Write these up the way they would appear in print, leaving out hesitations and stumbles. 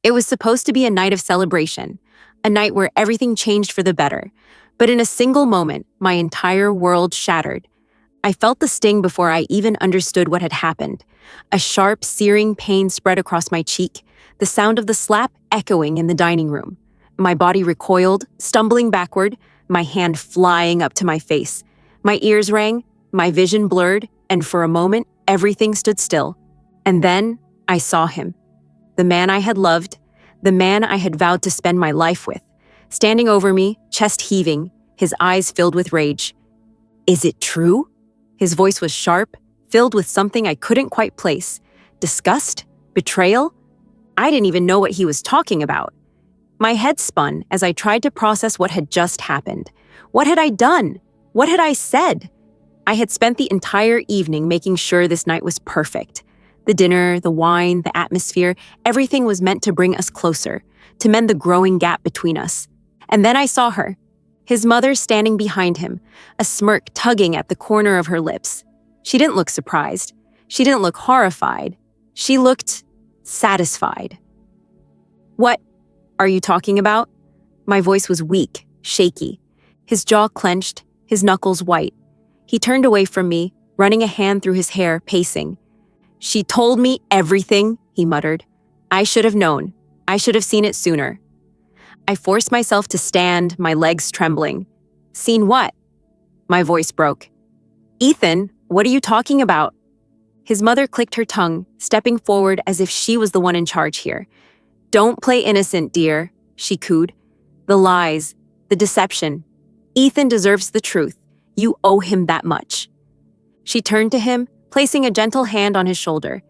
It was supposed to be a night of celebration, a night where everything changed for the better. But in a single moment, my entire world shattered. I felt the sting before I even understood what had happened. A sharp, searing pain spread across my cheek, the sound of the slap echoing in the dining room. My body recoiled, stumbling backward, my hand flying up to my face. My ears rang, my vision blurred, and for a moment, everything stood still. And then I saw him. The man I had loved, the man I had vowed to spend my life with, standing over me, chest heaving, his eyes filled with rage. "Is it true?" His voice was sharp, filled with something I couldn't quite place. Disgust? Betrayal? I didn't even know what he was talking about. My head spun as I tried to process what had just happened. What had I done? What had I said? I had spent the entire evening making sure this night was perfect. The dinner, the wine, the atmosphere, everything was meant to bring us closer, to mend the growing gap between us. And then I saw her, his mother standing behind him, a smirk tugging at the corner of her lips. She didn't look surprised. She didn't look horrified. She looked satisfied. "What are you talking about?" My voice was weak, shaky. His jaw clenched, his knuckles white. He turned away from me, running a hand through his hair, pacing. "She told me everything," he muttered. "I should have known. I should have seen it sooner." I forced myself to stand, my legs trembling. "Seen what?" My voice broke. "Ethan, what are you talking about?" His mother clicked her tongue, stepping forward as if she was the one in charge here. "Don't play innocent, dear," she cooed. "The lies, the deception. Ethan deserves the truth. You owe him that much." She turned to him, placing a gentle hand on his shoulder.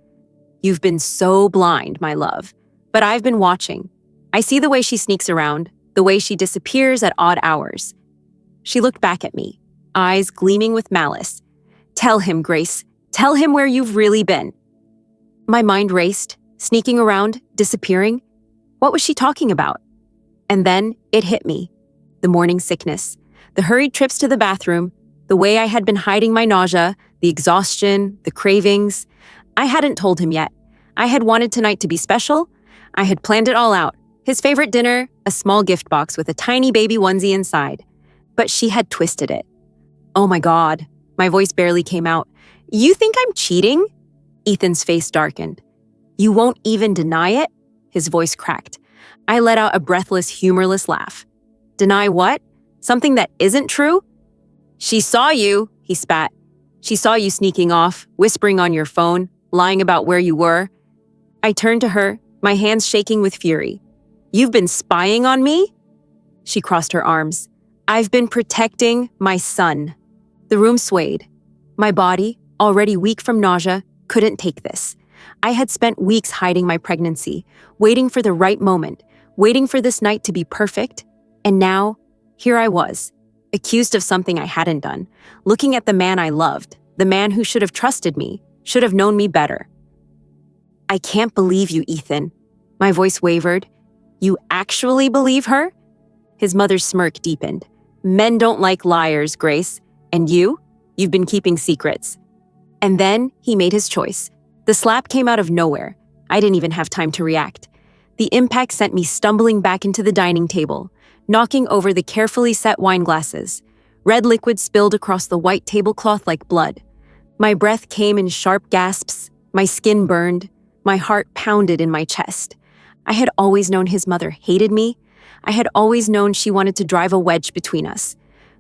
"You've been so blind, my love, but I've been watching. I see the way she sneaks around, the way she disappears at odd hours." She looked back at me, eyes gleaming with malice. "Tell him, Grace. Tell him where you've really been." My mind raced, sneaking around, disappearing. What was she talking about? And then it hit me. The morning sickness, the hurried trips to the bathroom, the way I had been hiding my nausea, the exhaustion, the cravings. I hadn't told him yet. I had wanted tonight to be special. I had planned it all out. His favorite dinner, a small gift box with a tiny baby onesie inside. But she had twisted it. "Oh my God," my voice barely came out. "You think I'm cheating?" Ethan's face darkened. "You won't even deny it?" His voice cracked. I let out a breathless, humorless laugh. "Deny what? Something that isn't true?" "She saw you," he spat. "She saw you sneaking off, whispering on your phone, lying about where you were." I turned to her, my hands shaking with fury. "You've been spying on me?" She crossed her arms. "I've been protecting my son." The room swayed. My body, already weak from nausea, couldn't take this. I had spent weeks hiding my pregnancy, waiting for the right moment, waiting for this night to be perfect. And now, here I was, accused of something I hadn't done, looking at the man I loved, the man who should have trusted me, should have known me better. "I can't believe you, Ethan." My voice wavered. "You actually believe her?" His mother's smirk deepened. "Men don't like liars, Grace. And you've been keeping secrets." And then he made his choice. The slap came out of nowhere. I didn't even have time to react. The impact sent me stumbling back into the dining table, knocking over the carefully set wine glasses. Red liquid spilled across the white tablecloth like blood. My breath came in sharp gasps, my skin burned, my heart pounded in my chest. I had always known his mother hated me. I had always known she wanted to drive a wedge between us.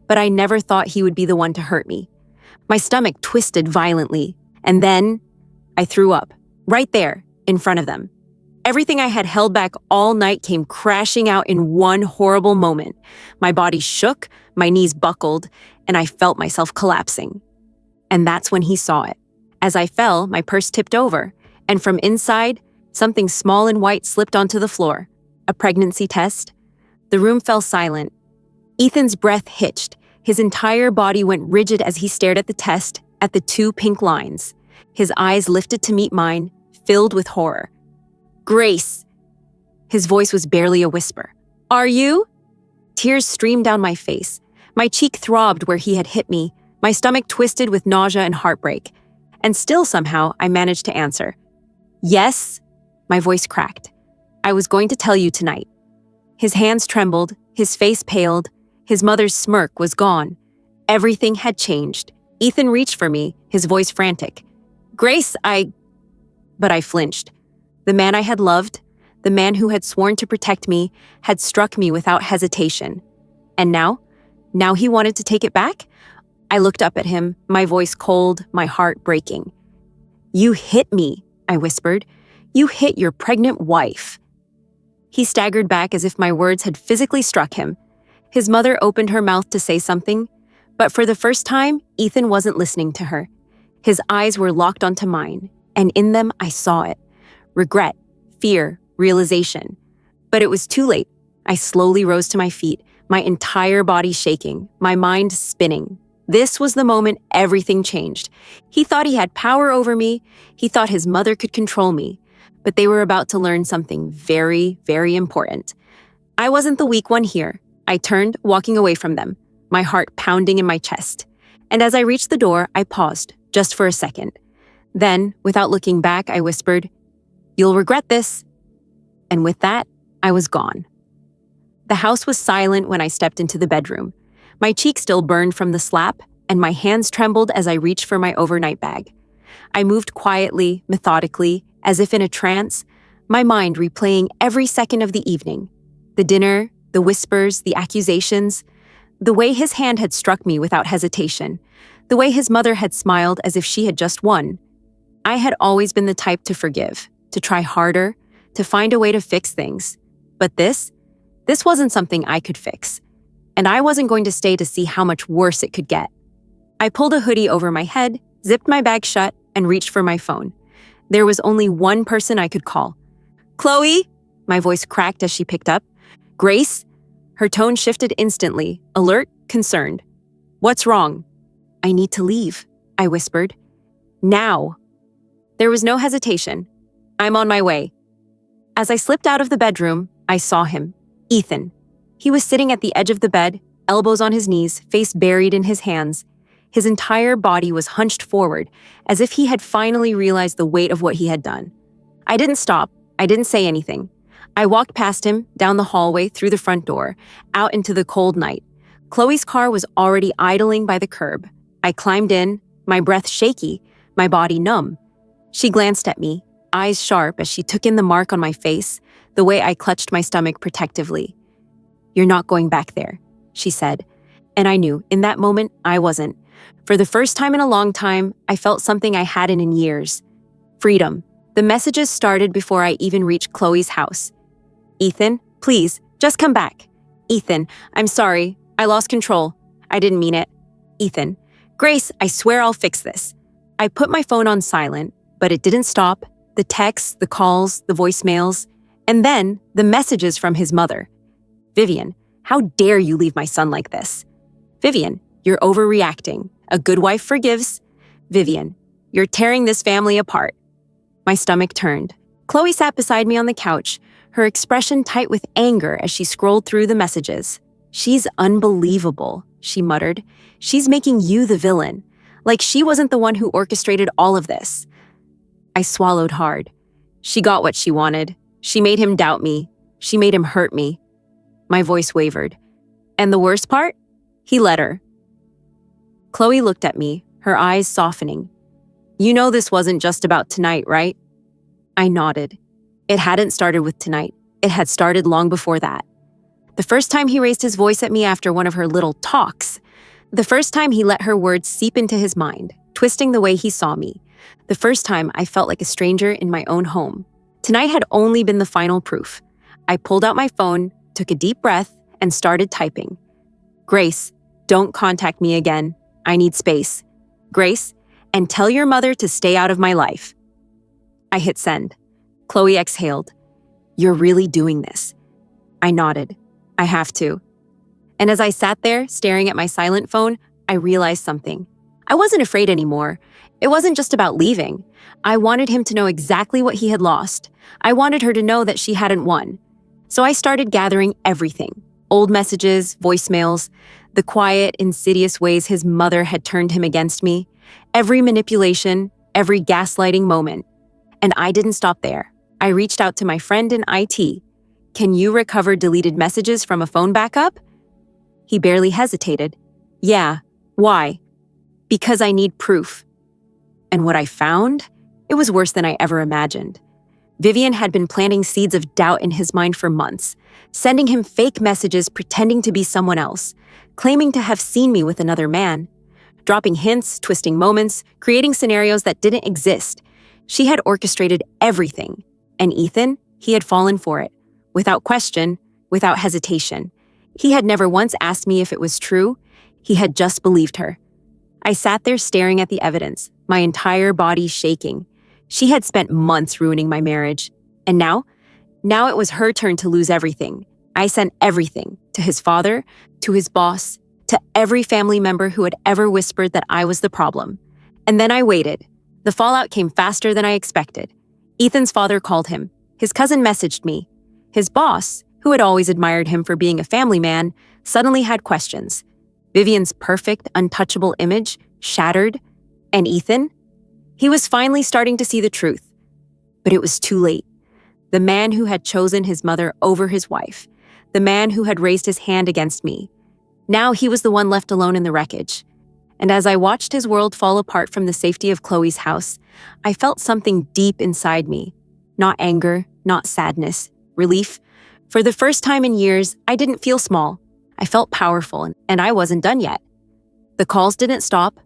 But I never thought he would be the one to hurt me. My stomach twisted violently, and then I threw up, right there, in front of them. Everything I had held back all night came crashing out in one horrible moment. My body shook, my knees buckled, and I felt myself collapsing. And that's when he saw it. As I fell, my purse tipped over, and from inside, something small and white slipped onto the floor. A pregnancy test. The room fell silent. Ethan's breath hitched. His entire body went rigid as he stared at the test, at the 2 pink lines. His eyes lifted to meet mine, filled with horror. "Grace!" His voice was barely a whisper. "Are you?" Tears streamed down my face. My cheek throbbed where he had hit me, my stomach twisted with nausea and heartbreak. And still somehow I managed to answer. "Yes?" My voice cracked. I was going to tell you tonight." His hands trembled, his face paled, his mother's smirk was gone. Everything had changed. Ethan reached for me, his voice frantic. "Grace, But I flinched. The man I had loved, the man who had sworn to protect me, had struck me without hesitation. And now? Now he wanted to take it back? I looked up at him, my voice cold, my heart breaking. "You hit me," I whispered. "You hit your pregnant wife." He staggered back as if my words had physically struck him. His mother opened her mouth to say something, but for the first time, Ethan wasn't listening to her. His eyes were locked onto mine, and in them I saw it. Regret, fear, realization. But it was too late. I slowly rose to my feet, my entire body shaking, my mind spinning. This was the moment everything changed. He thought he had power over me. He thought his mother could control me. But they were about to learn something very, very important. I wasn't the weak one here. I turned, walking away from them, my heart pounding in my chest. And as I reached the door, I paused, just for a second. Then, without looking back, I whispered, "You'll regret this." And with that, I was gone. The house was silent when I stepped into the bedroom. My cheek still burned from the slap, and my hands trembled as I reached for my overnight bag. I moved quietly, methodically, as if in a trance, my mind replaying every second of the evening. The dinner, the whispers, the accusations, the way his hand had struck me without hesitation, the way his mother had smiled as if she had just won. I had always been the type to forgive, to try harder, to find a way to fix things. But this wasn't something I could fix. And I wasn't going to stay to see how much worse it could get. I pulled a hoodie over my head, zipped my bag shut, and reached for my phone. There was only one person I could call. "Chloe?" My voice cracked as she picked up. "Grace?" Her tone shifted instantly, alert, concerned. "What's wrong?" "I need to leave," I whispered. "Now." There was no hesitation. "I'm on my way." As I slipped out of the bedroom, I saw him, Ethan. He was sitting at the edge of the bed, elbows on his knees, face buried in his hands. His entire body was hunched forward, as if he had finally realized the weight of what he had done. I didn't stop. I didn't say anything. I walked past him, down the hallway, through the front door, out into the cold night. Chloe's car was already idling by the curb. I climbed in, my breath shaky, my body numb. She glanced at me, eyes sharp as she took in the mark on my face, the way I clutched my stomach protectively. "You're not going back there," she said. And I knew, in that moment, I wasn't. For the first time in a long time, I felt something I hadn't in years. Freedom. The messages started before I even reached Chloe's house. "Ethan, please, just come back." "Ethan, I'm sorry. I lost control. I didn't mean it." "Ethan, Grace, I swear I'll fix this." I put my phone on silent, but it didn't stop. The texts, the calls, the voicemails, and then the messages from his mother. "Vivian, how dare you leave my son like this?" "Vivian, you're overreacting. A good wife forgives." "Vivian, you're tearing this family apart." My stomach turned. Chloe sat beside me on the couch, her expression tight with anger as she scrolled through the messages. "She's unbelievable," she muttered. "She's making you the villain. Like she wasn't the one who orchestrated all of this." I swallowed hard. She got what she wanted. She made him doubt me. She made him hurt me. My voice wavered. And the worst part? He let her. Chloe looked at me, her eyes softening. "You know this wasn't just about tonight, right?" I nodded. It hadn't started with tonight. It had started long before that. The first time he raised his voice at me after one of her little talks. The first time he let her words seep into his mind, twisting the way he saw me. The first time I felt like a stranger in my own home. Tonight had only been the final proof. I pulled out my phone, took a deep breath, and started typing. "Grace, don't contact me again. I need space. Grace, and tell your mother to stay out of my life." I hit send. Chloe exhaled. "You're really doing this." I nodded. "I have to." And as I sat there, staring at my silent phone, I realized something. I wasn't afraid anymore. It wasn't just about leaving. I wanted him to know exactly what he had lost. I wanted her to know that she hadn't won. So I started gathering everything. Old messages, voicemails, the quiet, insidious ways his mother had turned him against me, every manipulation, every gaslighting moment. And I didn't stop there. I reached out to my friend in IT. Can you recover deleted messages from a phone backup? He barely hesitated. Yeah. Why? Because I need proof. And what I found? It was worse than I ever imagined. Vivian had been planting seeds of doubt in his mind for months, sending him fake messages pretending to be someone else, claiming to have seen me with another man, dropping hints, twisting moments, creating scenarios that didn't exist. She had orchestrated everything. And Ethan, he had fallen for it, without question, without hesitation. He had never once asked me if it was true. He had just believed her. I sat there staring at the evidence, my entire body shaking. She had spent months ruining my marriage. And now it was her turn to lose everything. I sent everything, to his father, to his boss, to every family member who had ever whispered that I was the problem. And then I waited. The fallout came faster than I expected. Ethan's father called him. His cousin messaged me. His boss, who had always admired him for being a family man, suddenly had questions. Vivian's perfect, untouchable image shattered. And Ethan? He was finally starting to see the truth. But it was too late. The man who had chosen his mother over his wife. The man who had raised his hand against me. Now he was the one left alone in the wreckage. And as I watched his world fall apart from the safety of Chloe's house, I felt something deep inside me. Not anger, not sadness, relief. For the first time in years, I didn't feel small. I felt powerful, and I wasn't done yet. The calls didn't stop.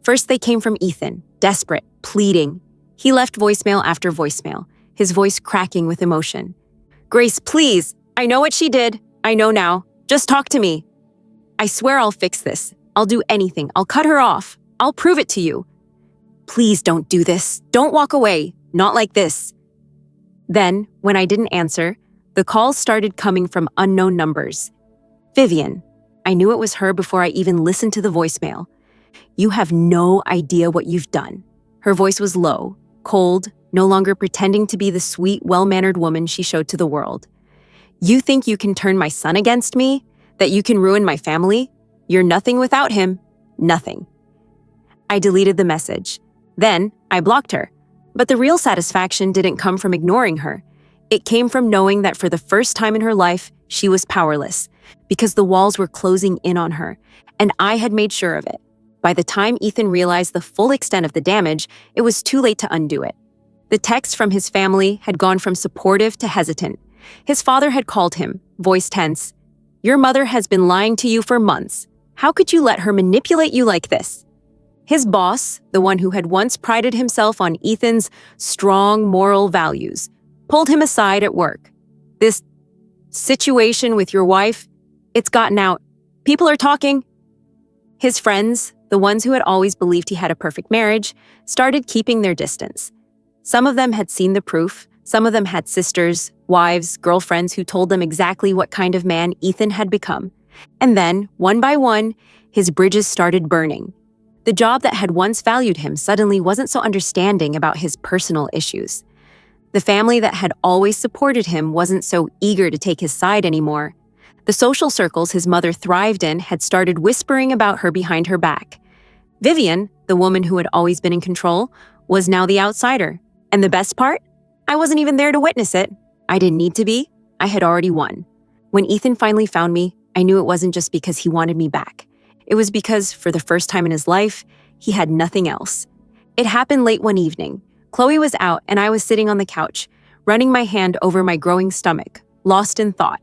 First, they came from Ethan, desperate, pleading. He left voicemail after voicemail, his voice cracking with emotion. Grace, please. I know what she did. I know now. Just talk to me. I swear I'll fix this. I'll do anything. I'll cut her off. I'll prove it to you. Please don't do this. Don't walk away. Not like this. Then, when I didn't answer, the calls started coming from unknown numbers. Vivian. I knew it was her before I even listened to the voicemail. You have no idea what you've done. Her voice was low, cold, no longer pretending to be the sweet, well-mannered woman she showed to the world. You think you can turn my son against me? That you can ruin my family? You're nothing without him. Nothing. I deleted the message. Then, I blocked her. But the real satisfaction didn't come from ignoring her. It came from knowing that for the first time in her life, she was powerless, because the walls were closing in on her, and I had made sure of it. By the time Ethan realized the full extent of the damage, it was too late to undo it. The texts from his family had gone from supportive to hesitant. His father had called him, voice tense. Your mother has been lying to you for months. How could you let her manipulate you like this? His boss, the one who had once prided himself on Ethan's strong moral values, pulled him aside at work. This situation with your wife, it's gotten out. People are talking. His friends, the ones who had always believed he had a perfect marriage, started keeping their distance. Some of them had seen the proof. Some of them had sisters, wives, girlfriends who told them exactly what kind of man Ethan had become. And then, one by one, his bridges started burning. The job that had once valued him suddenly wasn't so understanding about his personal issues. The family that had always supported him wasn't so eager to take his side anymore. The social circles his mother thrived in had started whispering about her behind her back. Vivian, the woman who had always been in control, was now the outsider. And the best part? I wasn't even there to witness it. I didn't need to be. I had already won. When Ethan finally found me, I knew it wasn't just because he wanted me back. It was because, for the first time in his life, he had nothing else. It happened late one evening. Chloe was out and I was sitting on the couch, running my hand over my growing stomach, lost in thought.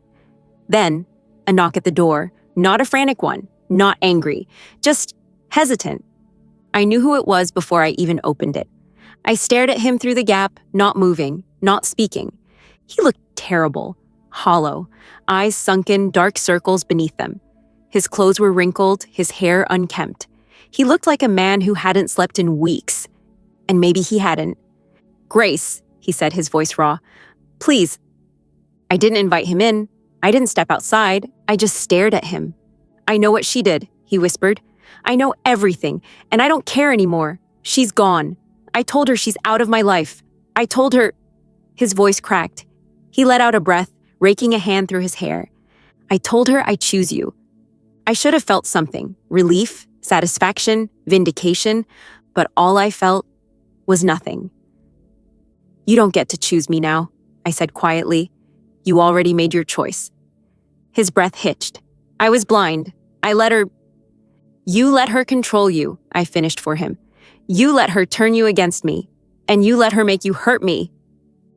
Then, a knock at the door, not a frantic one, not angry, just hesitant. I knew who it was before I even opened it. I stared at him through the gap, not moving, not speaking. He looked terrible, hollow, eyes sunken, dark circles beneath them. His clothes were wrinkled, his hair unkempt. He looked like a man who hadn't slept in weeks. And maybe he hadn't. Grace, he said, his voice raw. Please. I didn't invite him in. I didn't step outside. I just stared at him. I know what she did, he whispered. I know everything, and I don't care anymore. She's gone. I told her she's out of my life. I told her... His voice cracked. He let out a breath, raking a hand through his hair. I told her I choose you. I should have felt something. Relief, satisfaction, vindication. But all I felt was nothing. You don't get to choose me now, I said quietly. You already made your choice. His breath hitched. I was blind. I let her... You let her control you, I finished for him. You let her turn you against me. And you let her make you hurt me.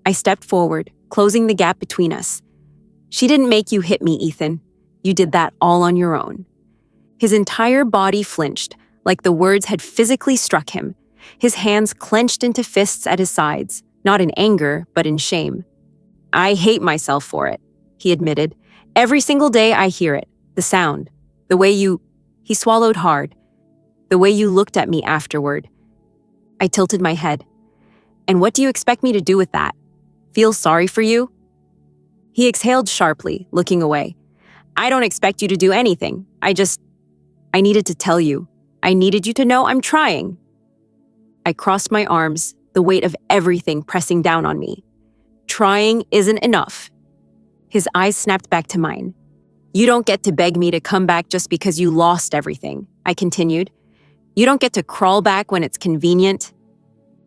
I stepped forward, closing the gap between us. She didn't make you hit me, Ethan. You did that all on your own. His entire body flinched, like the words had physically struck him. His hands clenched into fists at his sides, not in anger, but in shame. I hate myself for it, he admitted. Every single day I hear it, the sound, the way you... He swallowed hard. The way you looked at me afterward. I tilted my head. And what do you expect me to do with that? Feel sorry for you? He exhaled sharply, looking away. I don't expect you to do anything. I needed to tell you. I needed you to know I'm trying. I crossed my arms, the weight of everything pressing down on me. Trying isn't enough. His eyes snapped back to mine. You don't get to beg me to come back just because you lost everything, I continued. You don't get to crawl back when it's convenient.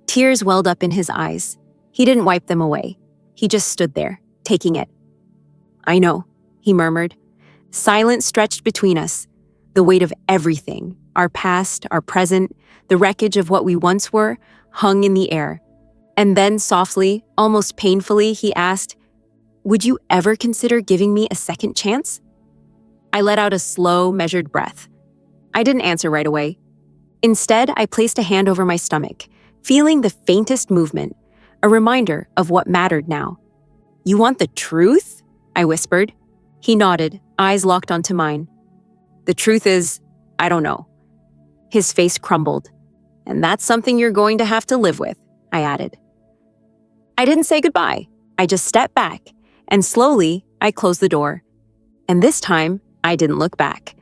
Tears welled up in his eyes. He didn't wipe them away. He just stood there, taking it. I know, he murmured. Silence stretched between us. The weight of everything, our past, our present, the wreckage of what we once were, hung in the air. And then softly, almost painfully, he asked, Would you ever consider giving me a second chance? I let out a slow, measured breath. I didn't answer right away. Instead, I placed a hand over my stomach, feeling the faintest movement, a reminder of what mattered now. You want the truth? I whispered. He nodded, eyes locked onto mine. The truth is, I don't know. His face crumbled. And that's something you're going to have to live with, I added. I didn't say goodbye. I just stepped back, and slowly, I closed the door. And this time, I didn't look back.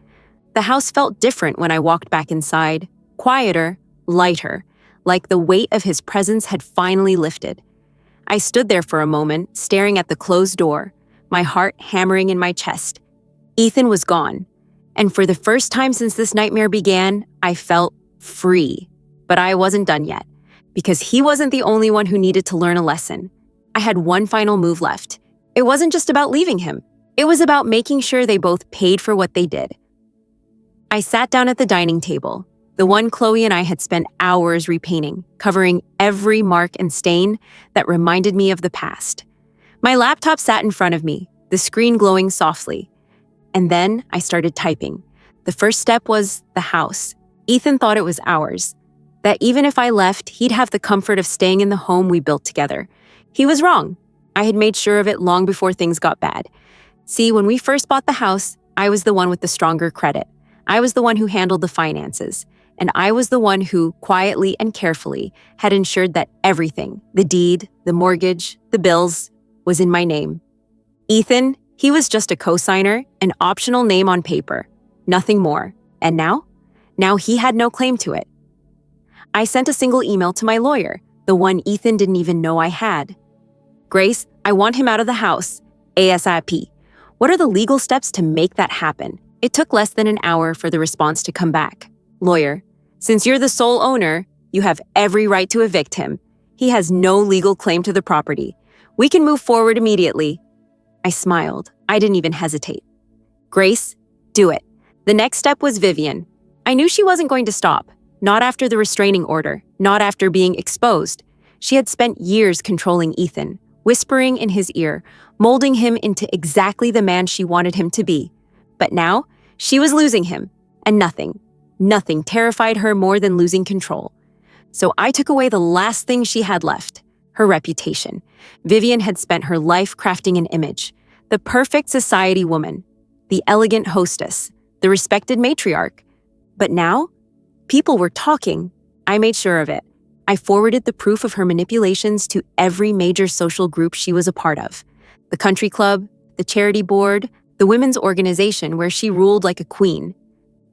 The house felt different when I walked back inside, quieter, lighter, like the weight of his presence had finally lifted. I stood there for a moment, staring at the closed door, my heart hammering in my chest. Ethan was gone, and for the first time since this nightmare began, I felt free. But I wasn't done yet, because he wasn't the only one who needed to learn a lesson. I had one final move left. It wasn't just about leaving him. It was about making sure they both paid for what they did. I sat down at the dining table, the one Chloe and I had spent hours repainting, covering every mark and stain that reminded me of the past. My laptop sat in front of me, the screen glowing softly. And then I started typing. The first step was the house. Ethan thought it was ours, that even if I left, he'd have the comfort of staying in the home we built together. He was wrong. I had made sure of it long before things got bad. See, when we first bought the house, I was the one with the stronger credit. I was the one who handled the finances. And I was the one who, quietly and carefully, had ensured that everything, the deed, the mortgage, the bills, was in my name. Ethan, he was just a cosigner, an optional name on paper. Nothing more. And now? Now he had no claim to it. I sent a single email to my lawyer, the one Ethan didn't even know I had. Grace, I want him out of the house. ASAP. What are the legal steps to make that happen? It took less than an hour for the response to come back. Lawyer, since you're the sole owner, you have every right to evict him. He has no legal claim to the property. We can move forward immediately. I smiled. I didn't even hesitate. Grace, do it. The next step was Vivian. I knew she wasn't going to stop. Not after the restraining order. Not after being exposed. She had spent years controlling Ethan, whispering in his ear, molding him into exactly the man she wanted him to be. But now, she was losing him, and nothing terrified her more than losing control. So I took away the last thing she had left, her reputation. Vivian had spent her life crafting an image, the perfect society woman, the elegant hostess, the respected matriarch. But now, people were talking. I made sure of it. I forwarded the proof of her manipulations to every major social group she was a part of. The country club, the charity board, the women's organization where she ruled like a queen.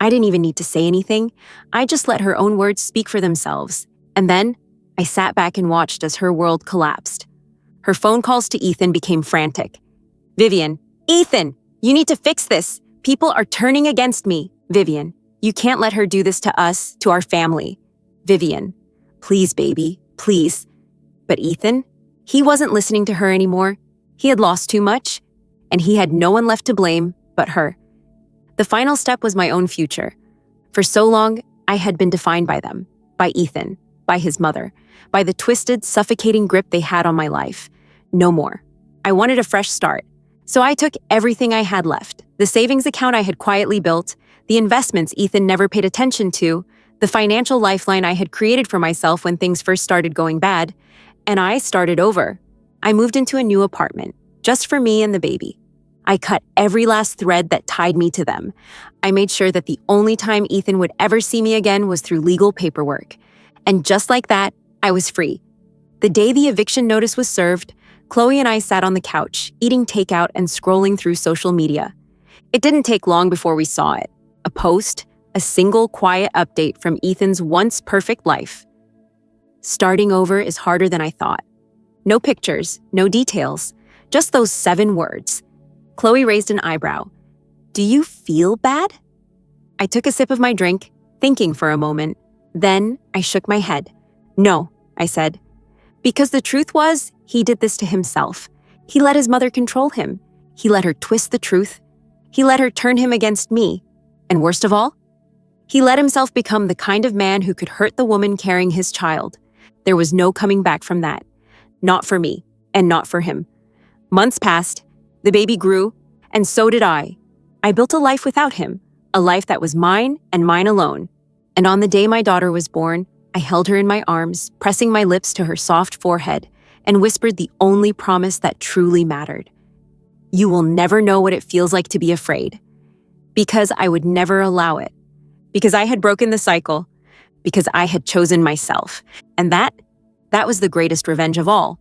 I didn't even need to say anything. I just let her own words speak for themselves. And then, I sat back and watched as her world collapsed. Her phone calls to Ethan became frantic. Vivian, Ethan, you need to fix this. People are turning against me. Vivian, you can't let her do this to us, to our family. Vivian, please, baby, please. But Ethan, He wasn't listening to her anymore. He had lost too much, and he had no one left to blame but her. The final step was my own future. For so long, I had been defined by them, by Ethan, by his mother, by the twisted, suffocating grip they had on my life. No more. I wanted a fresh start. So I took everything I had left, the savings account I had quietly built, the investments Ethan never paid attention to, the financial lifeline I had created for myself when things first started going bad, and I started over. I moved into a new apartment, just for me and the baby. I cut every last thread that tied me to them. I made sure that the only time Ethan would ever see me again was through legal paperwork. And just like that, I was free. The day the eviction notice was served, Chloe and I sat on the couch, eating takeout and scrolling through social media. It didn't take long before we saw it. A post, a single quiet update from Ethan's once perfect life. Starting over is harder than I thought. No pictures, no details, just those 7 words. Chloe raised an eyebrow. Do you feel bad? I took a sip of my drink, thinking for a moment. Then I shook my head. No, I said. Because the truth was, he did this to himself. He let his mother control him. He let her twist the truth. He let her turn him against me. And worst of all, he let himself become the kind of man who could hurt the woman carrying his child. There was no coming back from that. Not for me, and not for him. Months passed, the baby grew, and so did I. I built a life without him, a life that was mine and mine alone. And on the day my daughter was born, I held her in my arms, pressing my lips to her soft forehead, and whispered the only promise that truly mattered. You will never know what it feels like to be afraid. Because I would never allow it. Because I had broken the cycle. Because I had chosen myself. And that was the greatest revenge of all.